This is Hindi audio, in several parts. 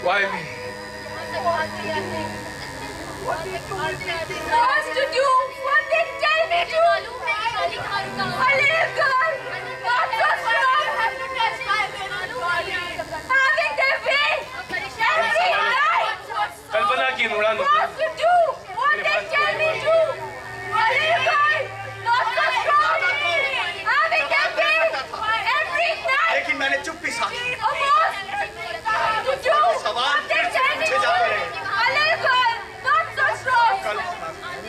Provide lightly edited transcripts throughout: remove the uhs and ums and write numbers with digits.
Why me? What to do? What they tell me to? A little girl, not so strong, having their way every night. कल्पना की उड़ान What to do? What they tell me to? A little girl, not so strong, having their way every night. लेकिन मैंने चुप्पी साधी। To do what they tell me to? A little girl, not so strong,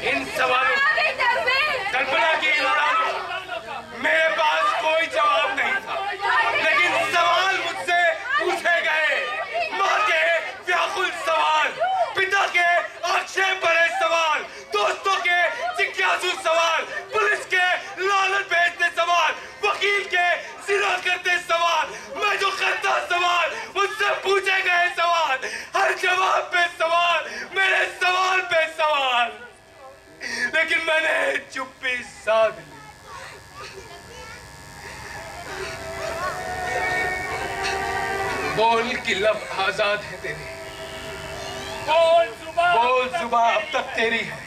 इन सवालों having their way. कल्पना की इन उड़ानों मेरे पास कोई जवाब नहीं था, लेकिन सवाल मुझसे पूछे गए। माँ के व्याकुल सवाल, पिता के आक्षेप भरे सवाल, दोस्तों के जिज्ञासु सवाल, पुलिस के लालच भेजते सवाल, वकील के जिना करते सवाल, मैं जो करता सवाल, मुझसे पूछे गए सवाल, हर जवाब पे सवाल, मेरे सवाल पे सवाल, लेकिन मैंने चुप्पी साध ली। बोल कि लब आजाद है तेरी, बोल जुबां अब तक तेरी है,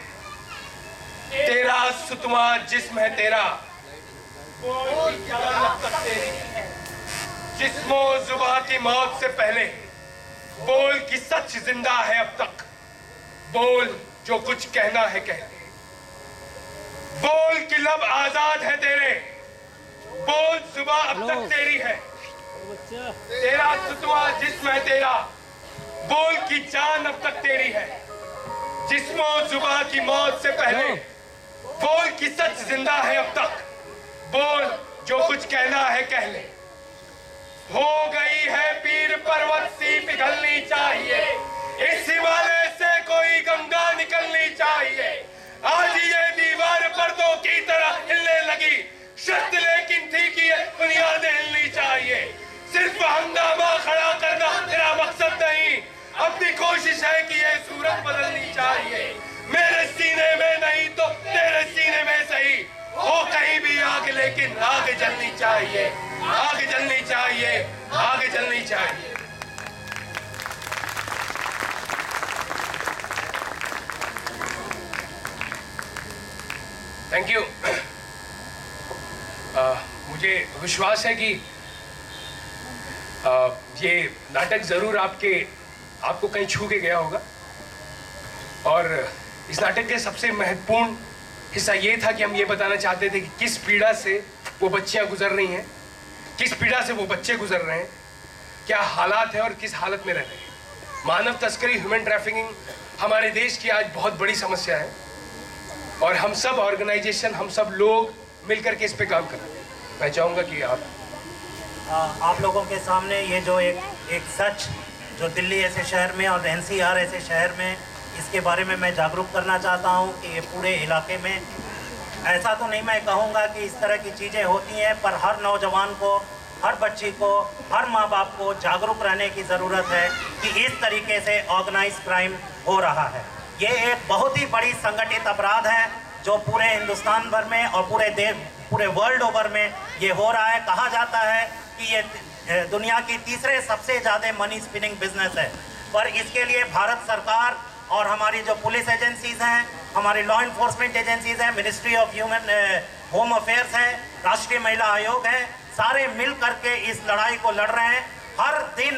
तेरा सुतवा जिस्म है तेरा, बोल कि जान अब तक तेरी है, जिस्मो जुबां की मौत से पहले, बोल कि सच जिंदा है अब तक, बोल जो कुछ कहना है कह ले, बोल कि लब आजाद है तेरे, बोल जुबां अब तक तेरी है, तेरा सुतवा जिस्म है तेरा, बोल की जान अब तक तेरी है, जिस्मो जुबां की मौत से पहले, बोल की सच जिंदा है अब तक, बोल जो कुछ कहना है कह ले। हो गई है पीर पर्वत सी पिघलनी चाहिए, इस हिमालय से कोई गंगा निकलनी चाहिए, आज ये दीवार पर्दों की तरह हिलने लगी, शर्त लेकिन थी कि ये बुनियादें हिलनी चाहिए, सिर्फ हंगामा खड़ा करना तेरा मकसद नहीं, अपनी कोशिश है कि ये सूरत बदलनी चाहिए, मेरे सीने में नहीं तो तेरे सीने में सही, हो कहीं भी आग लेकिन आग जलनी चाहिए, आग जलनी चाहिए, आग जलनी चाहिए। Thank you. मुझे विश्वास है कि ये नाटक जरूर आपको कहीं छू के गया होगा, और इस नाटक के सबसे महत्वपूर्ण हिस्सा ये था कि हम ये बताना चाहते थे कि किस पीड़ा से वो बच्चियां गुजर रही हैं, किस पीड़ा से वो बच्चे गुजर रहे हैं, क्या हालात है और किस हालत में रह रहे हैं। मानव तस्करी, ह्यूमन ट्रैफिकिंग हमारे देश की आज बहुत बड़ी समस्या है, और हम सब ऑर्गेनाइजेशन, हम सब लोग मिलकर के इस पे काम कर रहे हैं। मैं चाहूँगा कि आप लोगों के सामने ये जो एक सच जो दिल्ली ऐसे शहर में और एनसीआर ऐसे शहर में, इसके बारे में मैं जागरूक करना चाहता हूँ कि ये पूरे इलाके में, ऐसा तो नहीं मैं कहूँगा कि इस तरह की चीज़ें होती हैं, पर हर नौजवान को, हर बच्ची को, हर माँ बाप को जागरूक रहने की ज़रूरत है कि इस तरीके से ऑर्गेनाइज क्राइम हो रहा है। ये एक बहुत ही बड़ी संगठित अपराध है जो पूरे हिंदुस्तान भर में और पूरे वर्ल्ड ओवर में ये हो रहा है। कहा जाता है कि ये दुनिया की तीसरे सबसे ज़्यादा मनी स्पिनिंग बिजनेस है, पर इसके लिए भारत सरकार और हमारी जो पुलिस एजेंसीज़ हैं, हमारी लॉ इन्फोर्समेंट एजेंसीज़ हैं, मिनिस्ट्री ऑफ होम अफेयर्स है, राष्ट्रीय महिला आयोग है, सारे मिल करके इस लड़ाई को लड़ रहे हैं। हर दिन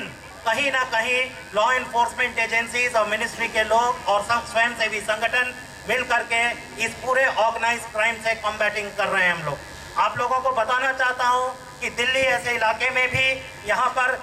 कहीं ना कहीं लॉ इन्फोर्समेंट एजेंसीज और मिनिस्ट्री के लोग और स्वयं सेवी संगठन मिल करके इस पूरे ऑर्गेनाइज क्राइम से कॉम्बैटिंग कर रहे हैं। हम लोग आप लोगों को बताना चाहता हूं कि दिल्ली ऐसे इलाके में भी यहाँ पर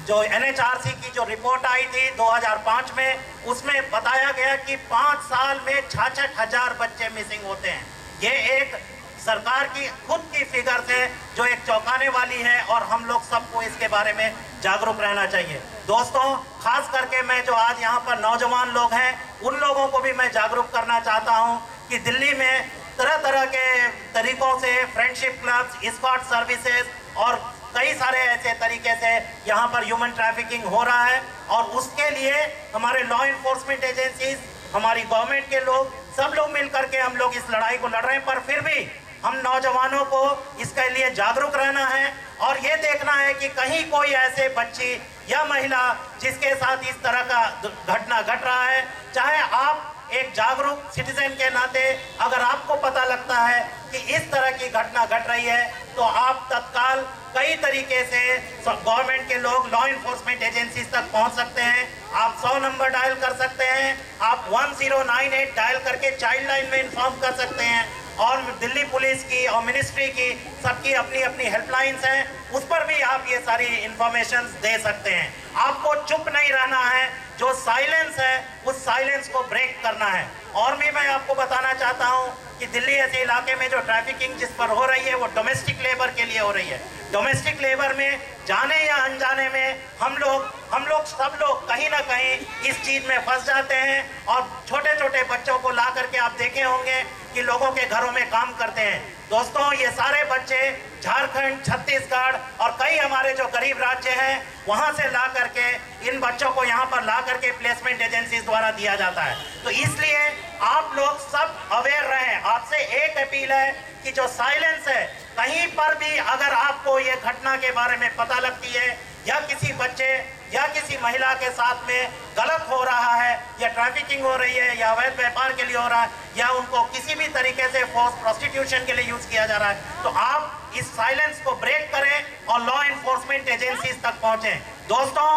जो NHRC की जो रिपोर्ट आई थी 2005 में, उसमें बताया गया कि 5 साल में 66,000 बच्चे मिसिंग होते हैं। ये एक सरकार की खुद की फिगर्स है जो एक चौंकाने वाली है, और हम लोग सबको इसके बारे में जागरूक रहना चाहिए। दोस्तों, खास करके मैं जो आज यहाँ पर नौजवान लोग हैं, उन लोगों को भी मैं जागरूक करना चाहता हूँ कि दिल्ली में तरह तरह के तरीकों से फ्रेंडशिप क्लब्स, एस्कॉर्ट सर्विसेज और कई सारे ऐसे तरीके से यहाँ पर ह्यूमन ट्रैफिकिंग हो रहा है, और उसके लिए हमारे लॉ इन्फोर्समेंट एजेंसीज, हमारी गवर्नमेंट के लोग, सब लोग मिल करके हम लोग इस लड़ाई को लड़ रहे हैं। पर फिर भी हम नौजवानों को इसके लिए जागरूक रहना है और ये देखना है कि कहीं कोई ऐसे बच्ची या महिला जिसके साथ इस तरह का घटना घट रहा है, चाहे आप एक जागरूक सिटीजन के नाते अगर आपको पता लगता है कि इस तरह की घटना घट रही है तो आप तत्काल कई तरीके से गवर्नमेंट के लोग लॉ इन्फोर्समेंट एजेंसीज तक पहुंच सकते हैं। आप 100 नंबर डायल कर सकते हैं, आप 1098 डायल करके चाइल्ड लाइन में इन्फॉर्म कर सकते हैं और दिल्ली पुलिस की और मिनिस्ट्री की सबकी अपनी अपनी हेल्पलाइंस हैं, उस पर भी आप ये सारी इंफॉर्मेशन दे सकते हैं। आपको चुप नहीं रहना है, जो साइलेंस है उस साइलेंस को ब्रेक करना है। और भी मैं आपको बताना चाहता हूँ कि दिल्ली ऐसे इलाके में जो ट्रैफिकिंग जिस पर हो रही है वो डोमेस्टिक लेबर के लिए हो रही है। डोमेस्टिक लेबर में जाने या अनजाने में हम लोग सब लोग कहीं ना कहीं इस चीज में फंस जाते हैं और छोटे छोटे बच्चों को ला करके आप देखे होंगे कि लोगों के घरों में काम करते हैं। दोस्तों, ये सारे बच्चे झारखंड, छत्तीसगढ़ और कई हमारे जो गरीब राज्य हैं वहां से ला करके इन बच्चों को यहाँ पर ला करके प्लेसमेंट एजेंसीज द्वारा दिया जाता है। तो इसलिए आप लोग सब अवेयर रहें। आपसे एक अपील है कि जो साइलेंस है, कहीं पर भी अगर आपको ये घटना के बारे में पता लगती है या किसी बच्चे या किसी महिला के साथ में गलत हो रहा है या ट्रैफिकिंग हो रही है या अवैध व्यापार के लिए हो रहा है या उनको किसी भी तरीके से फोर्स प्रोस्टिट्यूशन के लिए यूज किया जा रहा है, तो आप इस साइलेंस को ब्रेक करें और लॉ इन्फोर्समेंट एजेंसीज तक पहुंचे। दोस्तों,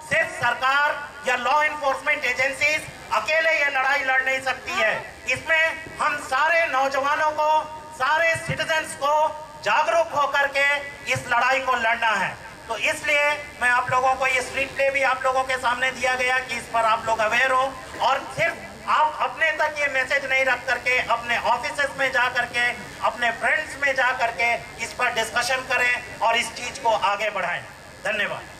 सिर्फ सरकार या लॉ इन्फोर्समेंट एजेंसीज अकेले ये लड़ाई लड़ नहीं सकती है। इसमें हम सारे नौजवानों को, सारे सिटीजन्स को जागरूक होकर के इस लड़ाई को लड़ना है। तो इसलिए मैं आप लोगों को ये स्ट्रीट प्ले भी आप लोगों के सामने दिया गया कि इस पर आप लोग अवेयर हो और सिर्फ आप अपने तक ये मैसेज नहीं रख करके अपने ऑफिसेस में जा करके, अपने फ्रेंड्स में जा करके इस पर डिस्कशन करें और इस चीज को आगे बढ़ाएं। धन्यवाद।